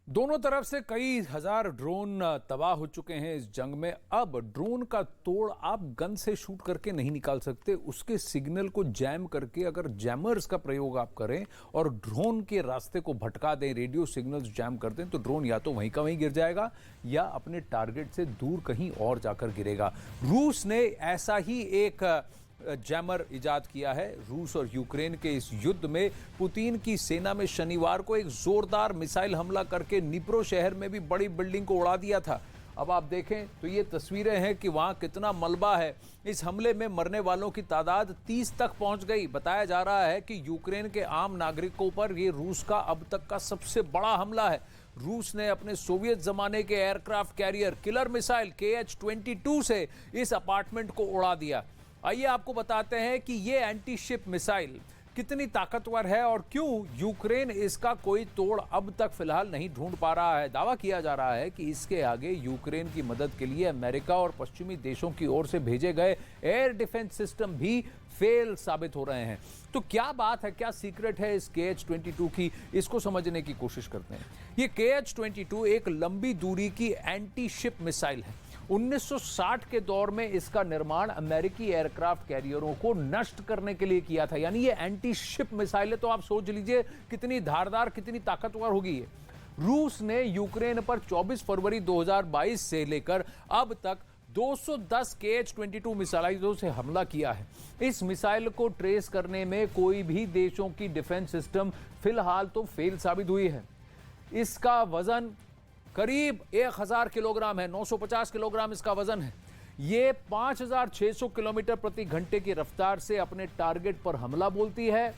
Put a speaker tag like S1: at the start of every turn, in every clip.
S1: दोनों तरफ से कई हजार ड्रोन तबाह हो चुके हैं इस जंग में। अब ड्रोन का तोड़ आप गन से शूट करके नहीं निकाल सकते। उसके सिग्नल को जैम करके अगर जैमर्स का प्रयोग आप करें और ड्रोन के रास्ते को भटका दें, रेडियो सिग्नल्स जैम कर दें, तो ड्रोन या तो वहीं का वहीं गिर जाएगा या अपने टारगेट से दूर कहीं और जाकर गिरेगा। रूस ने ऐसा ही एक जैमर इजाद किया है। रूस और यूक्रेन के इस युद्ध में पुतिन की सेना में शनिवार को एक जोरदार मिसाइल हमला करके निप्रो शहर में भी बड़ी बिल्डिंग को उड़ा दिया था। अब आप देखें तो ये तस्वीरें हैं कि वहां कितना मलबा है। इस हमले में मरने वालों की तादाद 30 तक पहुंच गई। बताया जा रहा है कि यूक्रेन के आम नागरिकों पर ये रूस का अब तक का सबसे बड़ा हमला है। रूस ने अपने सोवियत जमाने के aircraft carrier killer missile KH-22 से इस अपार्टमेंट को उड़ा दिया। आइए आपको बताते हैं कि ये एंटी शिप मिसाइल कितनी ताकतवर है और क्यों यूक्रेन इसका कोई तोड़ अब तक फिलहाल नहीं ढूंढ पा रहा है। दावा किया जा रहा है कि इसके आगे यूक्रेन की मदद के लिए अमेरिका और पश्चिमी देशों की ओर से भेजे गए एयर डिफेंस सिस्टम भी फेल साबित हो रहे हैं। तो क्या बात है, क्या सीक्रेट है इस KH-22 की, इसको समझने की कोशिश करते हैं। ये KH-22 एक लंबी दूरी की एंटी शिप मिसाइल है। 1960 के दौर में इसका निर्माण अमेरिकी एयरक्राफ्ट कैरियरों को नष्ट करने के लिए किया था। यानी ये एंटी शिप मिसाइल है, तो आप सोच लीजिए कितनी धारदार, कितनी ताकतवर होगी ये। रूस ने यूक्रेन पर 24 फरवरी 2022 से लेकर अब तक 210 KH-22 मिसाइलों से हमला किया है। इस मिसाइल को ट्रेस करने में कोई भी देशों की डिफेंस सिस्टम फिलहाल तो फेल साबित हुई है। इसका वजन करीब 1000 किलोग्राम है, 950 किलोग्राम इसका वजन है। ये 5600 किलोमीटर प्रति घंटे की रफ्तार से अपने टारगेट पर हमला बोलती है।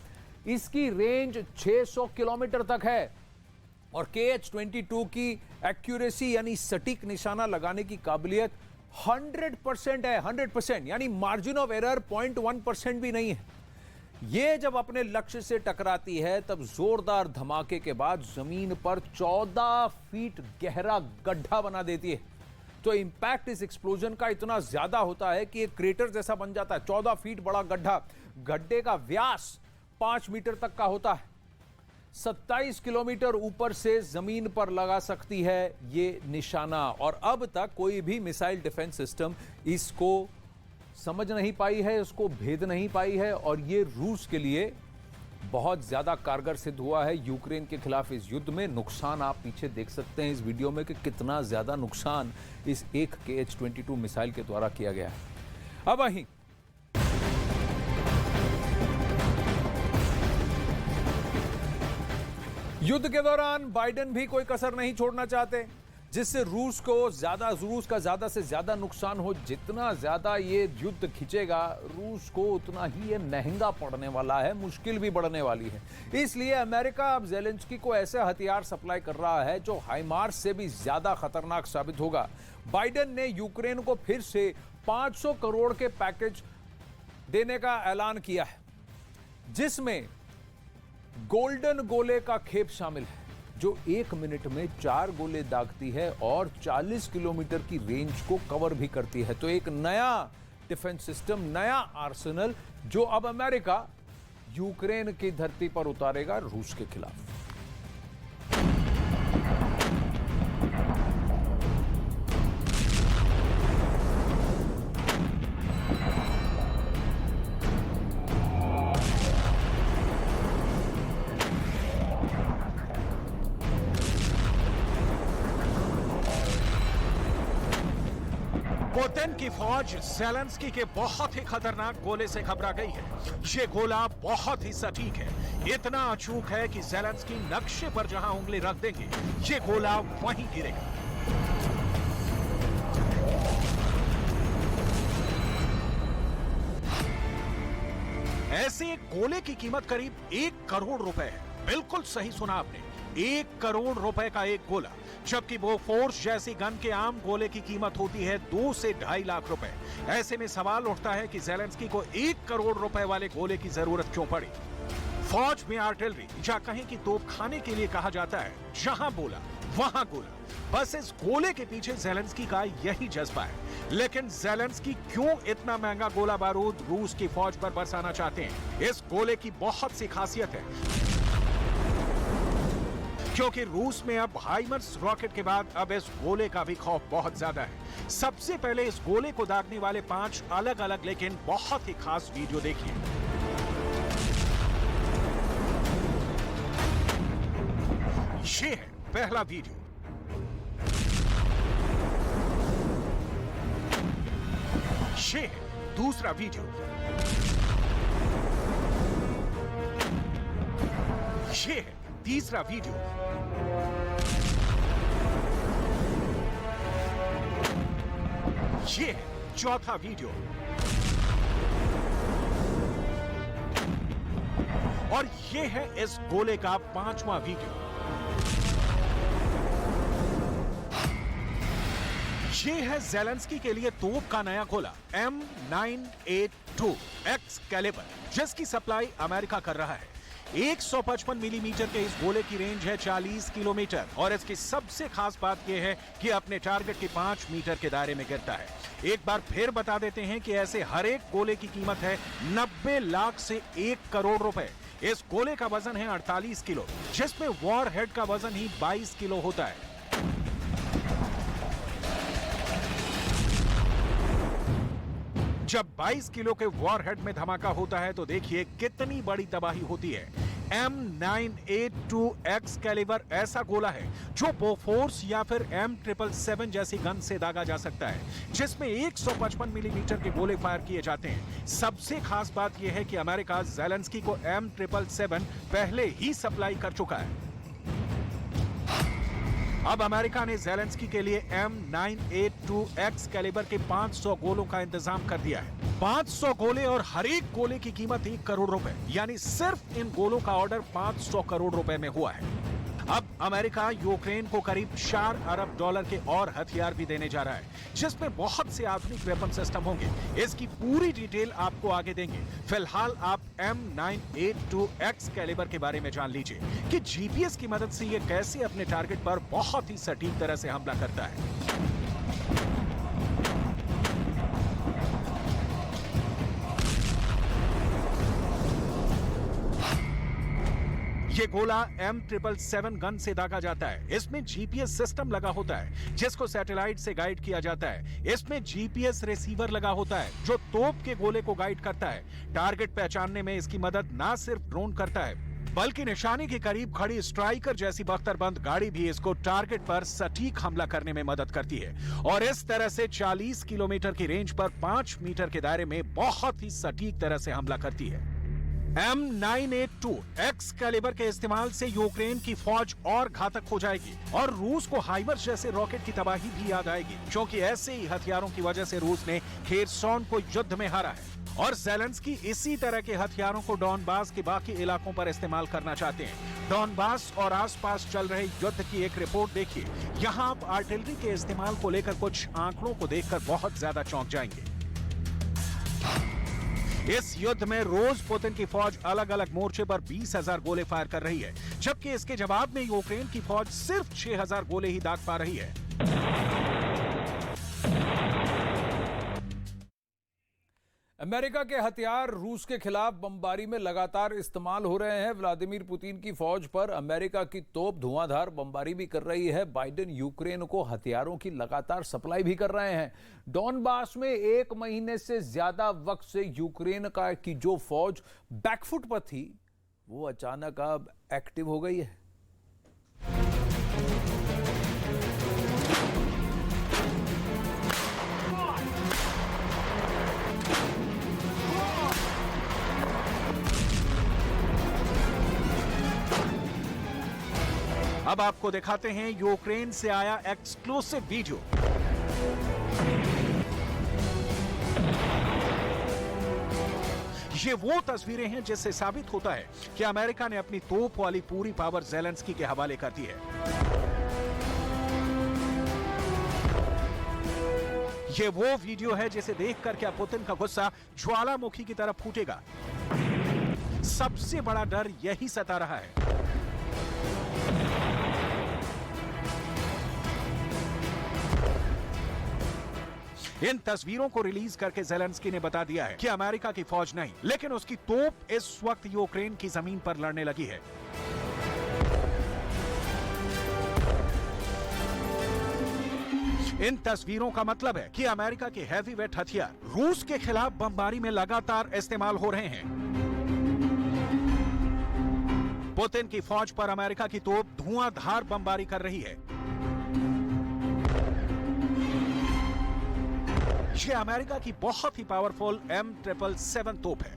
S1: इसकी रेंज 600 किलोमीटर तक है और KH-22 की एक्यूरेसी यानी सटीक निशाना लगाने की काबिलियत 100% है। 100% यानी मार्जिन ऑफ एरर 0.1% भी नहीं है। ये जब अपने लक्ष्य से टकराती है तब जोरदार धमाके के बाद जमीन पर 14 फीट गहरा गड्ढा बना देती है। तो इंपैक्ट इस एक्सप्लोजन का इतना ज्यादा होता है कि एक क्रेटर जैसा बन जाता है। 14 फीट बड़ा गड्ढा, गड्ढे का व्यास 5 मीटर तक का होता है। 27 किलोमीटर ऊपर से जमीन पर लगा सकती है ये निशाना। और अब तक कोई भी मिसाइल डिफेंस सिस्टम इसको समझ नहीं पाई है, उसको भेद नहीं पाई है। और ये रूस के लिए बहुत ज्यादा कारगर सिद्ध हुआ है यूक्रेन के खिलाफ इस युद्ध में। नुकसान आप पीछे देख सकते हैं इस वीडियो में कि कितना ज्यादा नुकसान इस एक KH-22 मिसाइल के द्वारा किया गया है। अब वहीं युद्ध के दौरान बाइडेन भी कोई कसर नहीं छोड़ना चाहते, जिससे रूस का ज्यादा से ज्यादा नुकसान हो। जितना ज्यादा ये युद्ध खिंचेगा रूस को उतना ही ये महंगा पड़ने वाला है, मुश्किल भी बढ़ने वाली है। इसलिए अमेरिका अब ज़ेलेंस्की को ऐसे हथियार सप्लाई कर रहा है जो हाइमार्स से भी ज्यादा खतरनाक साबित होगा। बाइडेन ने यूक्रेन को फिर से 500 करोड़ के पैकेज देने का ऐलान किया है, जिसमें गोल्डन गोले का खेप शामिल है जो 1 मिनट में 4 गोले दागती है और 40 किलोमीटर की रेंज को कवर भी करती है। तो एक नया डिफेंस सिस्टम, नया आर्सेनल जो अब अमेरिका यूक्रेन की धरती पर उतारेगा रूस के खिलाफ।
S2: पुतिन की फौज ज़ेलेंस्की के बहुत ही खतरनाक गोले से घबरा गई है। ये गोला बहुत ही सटीक है, इतना अचूक है कि ज़ेलेंस्की नक्शे पर जहां उंगली रख देंगे ये गोला वहीं गिरेगा। ऐसे एक गोले की कीमत करीब 1 करोड़ रुपए है। बिल्कुल सही सुना आपने, 1 करोड़ रुपए का एक गोला, जबकि वो फोर्स जैसी गन के आम गोले की कीमत होती है 2 से 2.5 लाख रुपए। ऐसे में सवाल उठता है कि ज़ेलेंस्की को 1 करोड़ रुपए वाले गोले की जरूरत क्यों पड़ी। फौज में आर्टिलरी या कहीं की तोपखाने के लिए कहा जाता है जहां बोला वहां गोला। बस इस गोले के पीछे ज़ेलेंस्की का यही जज्बा है। लेकिन ज़ेलेंस्की क्यों इतना महंगा गोला बारूद रूस की फौज पर बरसाना चाहते हैं? इस गोले की बहुत सी खासियत है। क्योंकि रूस में अब हाइमर्स रॉकेट के बाद अब इस गोले का भी खौफ बहुत ज्यादा है। सबसे पहले इस गोले को दागने वाले 5 अलग अलग लेकिन बहुत ही खास वीडियो देखिए। ये है पहला वीडियो। ये है दूसरा वीडियो। ये है तीसरा वीडियो। ये है चौथा वीडियो। और ये है इस गोले का 5वां वीडियो। ये है ज़ेलेंस्की के लिए तोप का नया गोला M9A2 एक्सकैलिबर, जिसकी सप्लाई अमेरिका कर रहा है। 155 मिलीमीटर के इस गोले की रेंज है 40 किलोमीटर और इसकी सबसे खास बात यह है कि अपने टारगेट के 5 मीटर के दायरे में गिरता है। एक बार फिर बता देते हैं कि ऐसे हर एक गोले की कीमत है 90 लाख से 1 करोड़ रुपए। इस गोले का वजन है 48 किलो, जिसमें वॉर हेड का वजन ही 22 किलो होता है। जब 22 किलो के वॉरहेड में धमाका होता है तो देखिए कितनी बड़ी तबाही होती है। M9A2 एक्सकैलिबर ऐसा गोला है जो बोफोर्स या फिर M777 जैसी गन से दागा जा सकता है, जिसमें 155 मिलीमीटर के गोले फायर किए जाते हैं। सबसे खास बात यह है कि अमेरिका ज़ेलेंस्की को M777 पहले ही सप्लाई कर चुका है। अब अमेरिका ने ज़ेलेंस्की के लिए M9A2 एक्सकैलिबर के 500 गोलों का इंतजाम कर दिया है। 500 गोले और हर एक गोले की कीमत 1 करोड़ रुपए, यानी सिर्फ इन गोलों का ऑर्डर 500 करोड़ रुपए में हुआ है। अब अमेरिका यूक्रेन को करीब 4 अरब डॉलर के और हथियार भी देने जा रहा है, जिसमें बहुत से आधुनिक वेपन सिस्टम होंगे। इसकी पूरी डिटेल आपको आगे देंगे। फिलहाल आप M9A2 एक्सकैलिबर के बारे में जान लीजिए कि जीपीएस की मदद से यह कैसे अपने टारगेट पर बहुत ही सटीक तरह से हमला करता है। ये गोला M777 गन से दागा जाता है। इसमें जीपीएस सिस्टम लगा होता है जिसको सैटेलाइट से गाइड किया जाता है। इसमें जीपीएस रिसीवर लगा होता है जो तोप के गोले को गाइड करता है। टारगेट पहचानने में इसकी मदद ना सिर्फ ड्रोन करता है, बल्कि निशाने के करीब खड़ी स्ट्राइकर जैसी बख्तरबंद गाड़ी भी इसको टारगेट पर सटीक हमला करने में मदद करती है और इस तरह से 40 किलोमीटर की रेंज पर 5 मीटर के दायरे में बहुत ही सटीक तरह से हमला करती है। M9A2 एक्सकैलिबर के इस्तेमाल से यूक्रेन की फौज और घातक हो जाएगी और रूस को हाइमर्स जैसे रॉकेट की तबाही भी याद आएगी, क्योंकि ऐसे ही हथियारों की वजह से रूस ने खेरसॉन को युद्ध में हारा है और ज़ेलेंस्की इसी तरह के हथियारों को डॉनबास के बाकी इलाकों पर इस्तेमाल करना चाहते हैं। डॉनबास और आसपास चल रहे युद्ध की एक रिपोर्ट देखिए। यहाँ आप आर्टिलरी के इस्तेमाल को लेकर कुछ आंकड़ों को देखकर बहुत ज्यादा चौंक जाएंगे। इस युद्ध में रोज पुतिन की फौज अलग अलग मोर्चे पर 20,000 गोले फायर कर रही है, जबकि इसके जवाब में यूक्रेन की फौज सिर्फ 6,000 गोले ही दाग पा रही है।
S1: अमेरिका के हथियार रूस के खिलाफ बमबारी में लगातार इस्तेमाल हो रहे हैं। व्लादिमीर पुतिन की फौज पर अमेरिका की तोप धुआंधार बमबारी भी कर रही है। बाइडेन यूक्रेन को हथियारों की लगातार सप्लाई भी कर रहे हैं। डॉनबास में 1 महीने से ज्यादा वक्त से यूक्रेन की जो फौज बैकफुट पर थी, वो अचानक अब एक्टिव हो गई है।
S2: अब आपको दिखाते हैं यूक्रेन से आया एक्सक्लूसिव वीडियो। ये वो तस्वीरें हैं जिससे साबित होता है कि अमेरिका ने अपनी तोप वाली पूरी पावर ज़ेलेंस्की के हवाले कर दी है। ये वो वीडियो है जिसे देखकर क्या पुतिन का गुस्सा ज्वालामुखी की तरफ फूटेगा। सबसे बड़ा डर यही सता रहा है। इन तस्वीरों को रिलीज करके ज़ेलेंस्की ने बता दिया है कि अमेरिका की फौज नहीं, लेकिन उसकी तोप इस वक्त यूक्रेन की जमीन पर लड़ने लगी है। इन तस्वीरों का मतलब है कि अमेरिका के हैवीवेट हथियार रूस के खिलाफ बमबारी में लगातार इस्तेमाल हो रहे हैं। पुतिन की फौज पर अमेरिका की तोप धुआंधार बमबारी कर रही है। ये अमेरिका की बहुत ही पावरफुल M777 तोप है,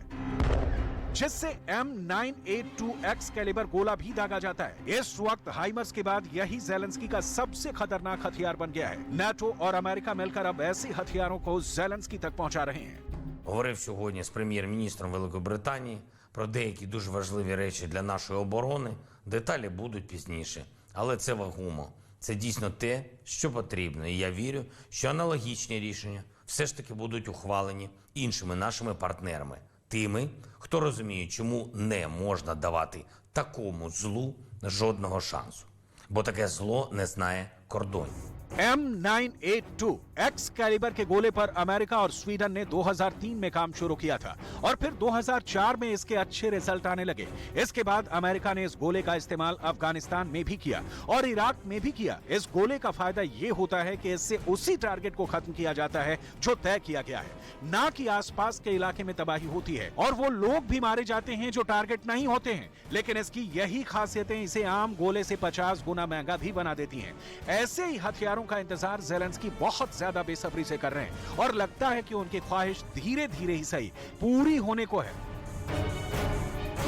S2: जिससे M982X कैलिबर गोला भी दागा जाता है। इस वक्त हाइमर्स के बाद यही ज़ेलेंस्की का सबसे खतरनाक हथियार बन गया है। नाटो और अमेरिका मिलकर अब ऐसे हथियारों को ज़ेलेंस्की तक पहुंचा रहे हैं।
S3: Говорив сьогодні з прем'єр-міністром Великої Британії про деякі дуже важливі речі для нашої оборони. Деталі будуть пізніше. Але це вагомо. Це дійсно те, що потрібно. І я вірю, що аналогічні рішення все ж таки будуть ухвалені іншими нашими партнерами. Тими, хто розуміє, чому не можна давати такому злу жодного шансу. Бо таке зло не знає кордонів.
S2: M982X कैलिबर के गोले पर अमेरिका और स्वीडन ने 2003 में काम शुरू किया था और फिर 2004 में इसके अच्छे रिजल्ट आने लगे। इसके बाद अमेरिका ने इस गोले का इस्तेमाल अफगानिस्तान में भी किया और इराक में भी किया। इस गोले का फायदा ये होता है कि इससे उसी टारगेट को खत्म किया जाता है जो तय किया गया है, ना कि आसपास के इलाके में तबाही होती है और वो लोग भी मारे जाते हैं जो टारगेट नहीं होते हैं। लेकिन इसकी यही खासियतें इसे आम गोले से 50 गुना महंगा भी बना देती हैं। ऐसे ही हथियारों का इंतजार ज़ेलेंस्की बहुत ज्यादा बेसब्री से कर रहे हैं और लगता है कि उनकी ख्वाहिश धीरे धीरे ही सही पूरी होने को है।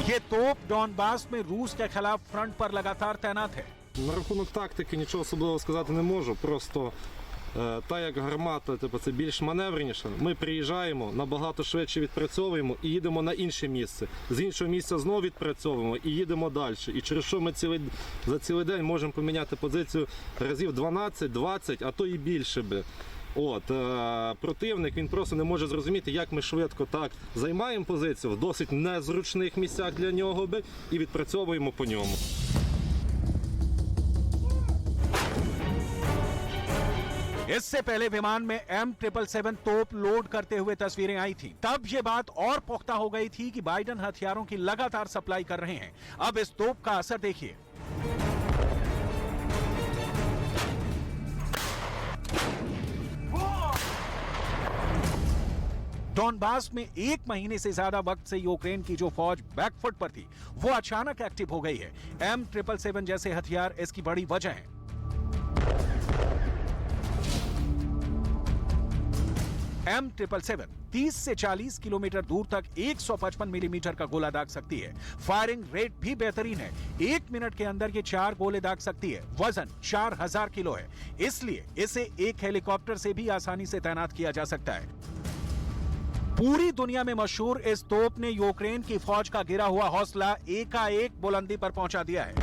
S2: ये तोप डॉनबास में रूस के खिलाफ फ्रंट पर लगातार तैनात है।
S4: На рахунок тактики нічого особливого сказати не можу. Просто та як гармата, це більш маневреніше. Ми приїжджаємо, набагато швидше відпрацьовуємо і їдемо на інше місце. З іншого місця знову відпрацьовуємо і їдемо далі. І через що ми за цілий день можемо поміняти позицію разів 12, 20, а то і більше би. Противник, він просто не може зрозуміти, як ми швидко так займаємо позицію в досить незручних місцях для нього би і відпрацьовуємо по ньому.
S2: इससे पहले विमान में M777 तोप लोड करते हुए तस्वीरें आई थी। तब ये बात और पुख्ता हो गई थी कि बाइडेन हथियारों की लगातार सप्लाई कर रहे हैं। अब इस तोप का असर देखिए। डॉनबास में 1 महीने से ज्यादा वक्त से यूक्रेन की जो फौज बैकफुट पर थी, वो अचानक एक्टिव हो गई है। M777 जैसे हथियार इसकी बड़ी वजह है। M777 30 से 40 किलोमीटर दूर तक 155 मिलीमीटर का गोला दाग सकती है। फायरिंग रेट भी बेहतरीन है। 1 मिनट के अंदर ये 4 गोले दाग सकती है। वजन 4000 किलो है, इसलिए इसे एक हेलीकॉप्टर से भी आसानी से तैनात किया जा सकता है। पूरी दुनिया में मशहूर इस तोप ने यूक्रेन की फौज का गिरा हुआ हौसला एकाएक बुलंदी पर पहुंचा दिया है।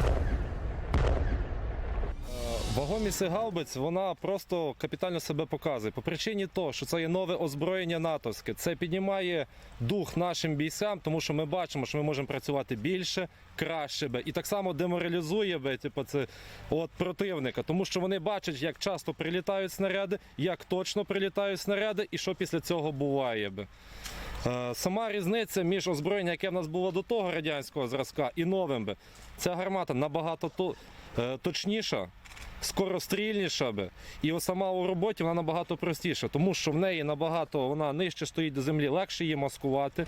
S4: Вагомість гаубиць, вона просто капітально себе показує. По причині того, що це є нове озброєння натовське. Це піднімає дух нашим бійцям, тому що ми бачимо, що ми можемо працювати більше, краще. І так само деморалізує противника, тому що вони бачать, як часто прилітають снаряди, як точно прилітають снаряди і що після цього буває. Сама різниця між озброєнням, яке в нас було до того радянського зразка, і новим. Ця гармата набагато точніша, скорострільніша і сама у роботі вона набагато простіша, тому що в неї набагато вона нижче стоїть до землі, легше її маскувати.